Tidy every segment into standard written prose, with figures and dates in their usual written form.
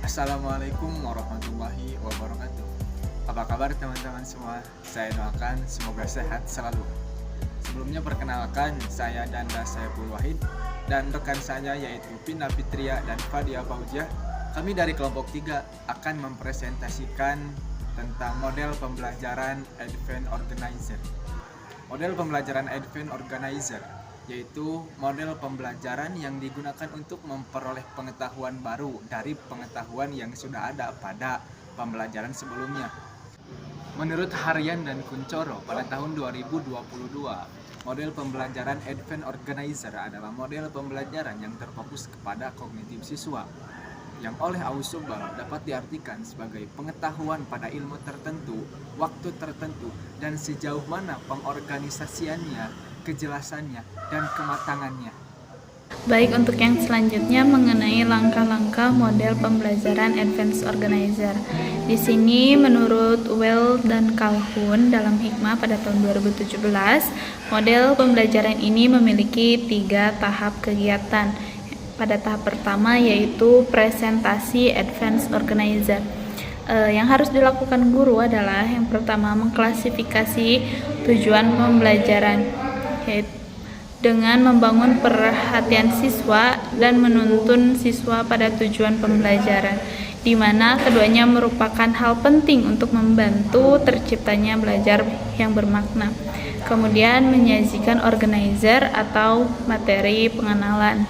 Assalamualaikum warahmatullahi wabarakatuh. Apa kabar teman-teman semua? Saya doakan semoga sehat selalu. Sebelumnya perkenalkan, saya Danda Saiful Wahid dan rekan saya yaitu Pina Fitria dan Fadia Fauziah. Kami dari kelompok 3 akan mempresentasikan tentang model pembelajaran Advanced Organizer. Model pembelajaran Advanced Organizer yaitu model pembelajaran yang digunakan untuk memperoleh pengetahuan baru dari pengetahuan yang sudah ada pada pembelajaran sebelumnya. Menurut Harian dan Kuncoro pada tahun 2022, model pembelajaran Advanced Organizer adalah model pembelajaran yang terfokus kepada kognitif siswa, yang oleh Ausubel dapat diartikan sebagai pengetahuan pada ilmu tertentu, waktu tertentu, dan sejauh mana pengorganisasiannya, kejelasannya, dan kematangannya. Baik, untuk yang selanjutnya mengenai langkah-langkah model pembelajaran Advanced Organizer. Di sini menurut Well dan Calhoun dalam Hikmah pada tahun 2017, model pembelajaran ini memiliki 3 tahap kegiatan. Pada tahap pertama yaitu presentasi Advanced Organizer. Yang harus dilakukan guru adalah yang pertama mengklasifikasi tujuan pembelajaran, yaitu dengan membangun perhatian siswa dan menuntun siswa pada tujuan pembelajaran, di mana keduanya merupakan hal penting untuk membantu terciptanya belajar yang bermakna. Kemudian menyajikan organizer atau materi pengenalan.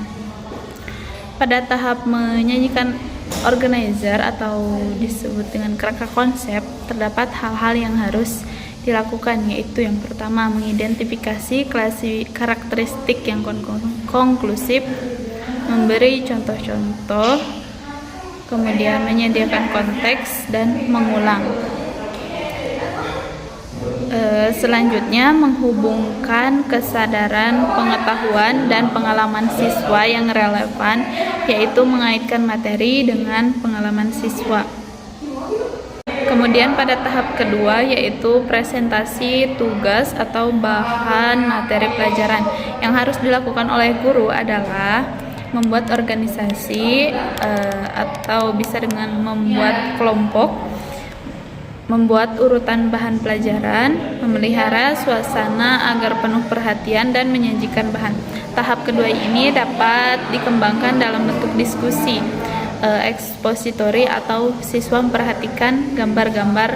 Pada tahap menyajikan organizer atau disebut dengan kerangka konsep, terdapat hal-hal yang harus dilakukan, yaitu yang pertama mengidentifikasi karakteristik yang konklusif, memberi contoh-contoh, kemudian menyediakan konteks dan mengulang. Selanjutnya menghubungkan kesadaran, pengetahuan, dan pengalaman siswa yang relevan, yaitu mengaitkan materi dengan pengalaman siswa. Kemudian pada tahap kedua yaitu presentasi tugas atau bahan materi pelajaran. Yang harus dilakukan oleh guru adalah membuat organisasi atau bisa dengan membuat kelompok, membuat urutan bahan pelajaran, memelihara suasana agar penuh perhatian, dan menyajikan bahan. Tahap kedua ini dapat dikembangkan dalam bentuk diskusi, ekspositori atau siswa memperhatikan gambar-gambar,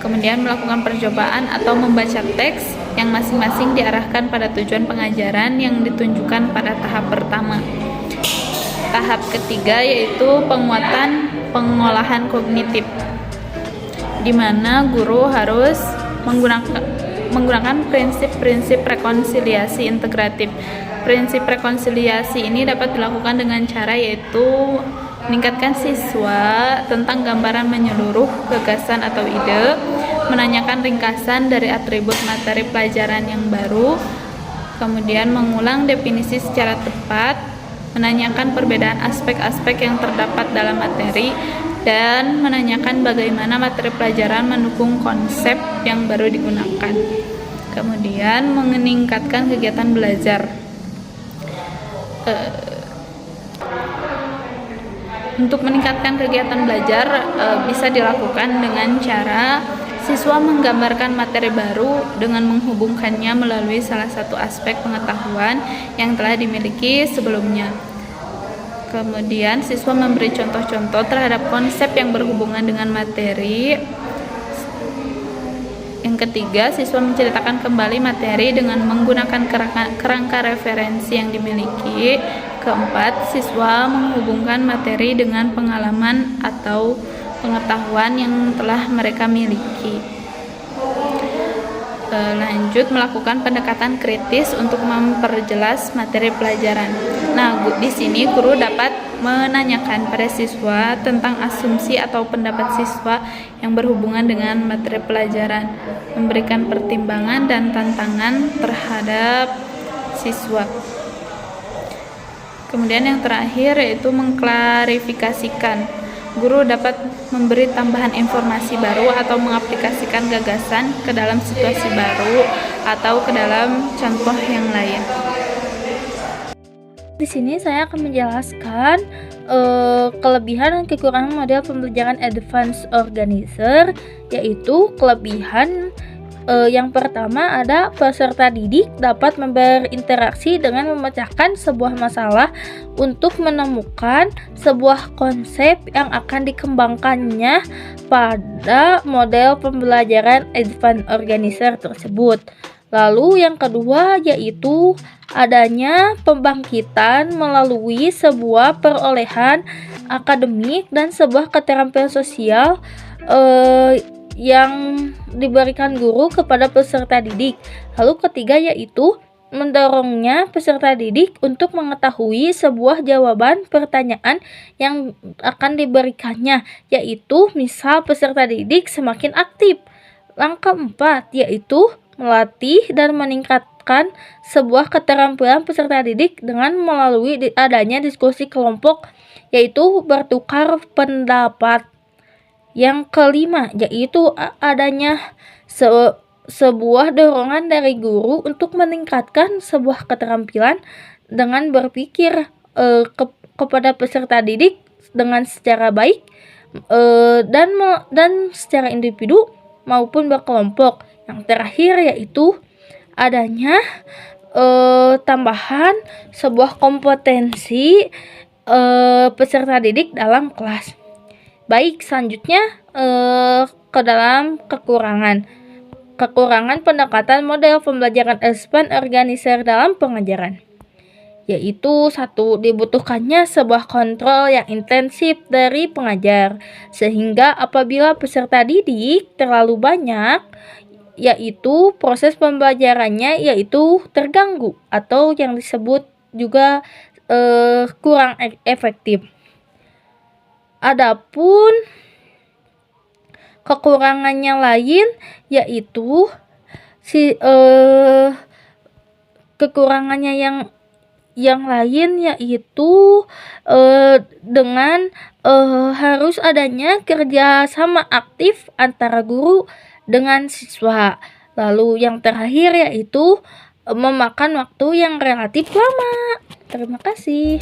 kemudian melakukan percobaan atau membaca teks yang masing-masing diarahkan pada tujuan pengajaran yang ditunjukkan pada tahap pertama. Tahap ketiga yaitu penguatan pengolahan kognitif, di mana guru harus menggunakan prinsip-prinsip rekonsiliasi integratif. Prinsip rekonsiliasi ini dapat dilakukan dengan cara yaitu meningkatkan siswa tentang gambaran menyeluruh gagasan atau ide, menanyakan ringkasan dari atribut materi pelajaran yang baru, kemudian mengulang definisi secara tepat, menanyakan perbedaan aspek-aspek yang terdapat dalam materi, dan menanyakan bagaimana materi pelajaran mendukung konsep yang baru digunakan. Kemudian meningkatkan kegiatan belajar. Untuk meningkatkan kegiatan belajar bisa dilakukan dengan cara siswa menggambarkan materi baru dengan menghubungkannya melalui salah satu aspek pengetahuan yang telah dimiliki sebelumnya. Kemudian siswa memberi contoh-contoh terhadap konsep yang berhubungan dengan materi. Yang ketiga, siswa menceritakan kembali materi dengan menggunakan kerangka referensi yang dimiliki. Keempat, siswa menghubungkan materi dengan pengalaman atau pengetahuan yang telah mereka miliki. Lanjut, melakukan pendekatan kritis untuk memperjelas materi pelajaran. Nah, di sini guru dapat menanyakan pada siswa tentang asumsi atau pendapat siswa yang berhubungan dengan materi pelajaran, memberikan pertimbangan dan tantangan terhadap siswa. Kemudian yang terakhir yaitu mengklarifikasikan. Guru dapat memberi tambahan informasi baru atau mengaplikasikan gagasan ke dalam situasi baru atau ke dalam contoh yang lain. di sini saya akan menjelaskan kelebihan dan kekurangan model pembelajaran Advanced Organizer, yaitu kelebihan yang pertama ada peserta didik dapat berinteraksi dengan memecahkan sebuah masalah untuk menemukan sebuah konsep yang akan dikembangkannya pada model pembelajaran Advanced Organizer tersebut. Lalu yang kedua yaitu adanya pembangkitan melalui sebuah perolehan akademik dan sebuah keterampilan sosial yang diberikan guru kepada peserta didik. Lalu ketiga yaitu mendorongnya peserta didik untuk mengetahui sebuah jawaban pertanyaan yang akan diberikannya, yaitu misal peserta didik semakin aktif. Langkah 4 yaitu melatih dan meningkatkan sebuah keterampilan peserta didik dengan melalui adanya diskusi kelompok, yaitu bertukar pendapat. Yang kelima yaitu adanya sebuah dorongan dari guru untuk meningkatkan sebuah keterampilan dengan berpikir kepada peserta didik dengan secara baik dan secara individu maupun berkelompok. Yang terakhir yaitu adanya tambahan sebuah kompetensi peserta didik dalam kelas. Baik, selanjutnya ke dalam kekurangan pendekatan model pembelajaran Advanced Organizer dalam pengajaran, yaitu 1. Dibutuhkannya sebuah kontrol yang intensif dari pengajar, sehingga apabila peserta didik terlalu banyak, yaitu proses pembelajarannya yaitu terganggu atau yang disebut juga kurang efektif. Adapun kekurangannya lain yaitu kekurangannya yang lain yaitu dengan harus adanya kerja sama aktif antara guru dengan siswa. Lalu yang terakhir yaitu memakan waktu yang relatif lama. Terima kasih.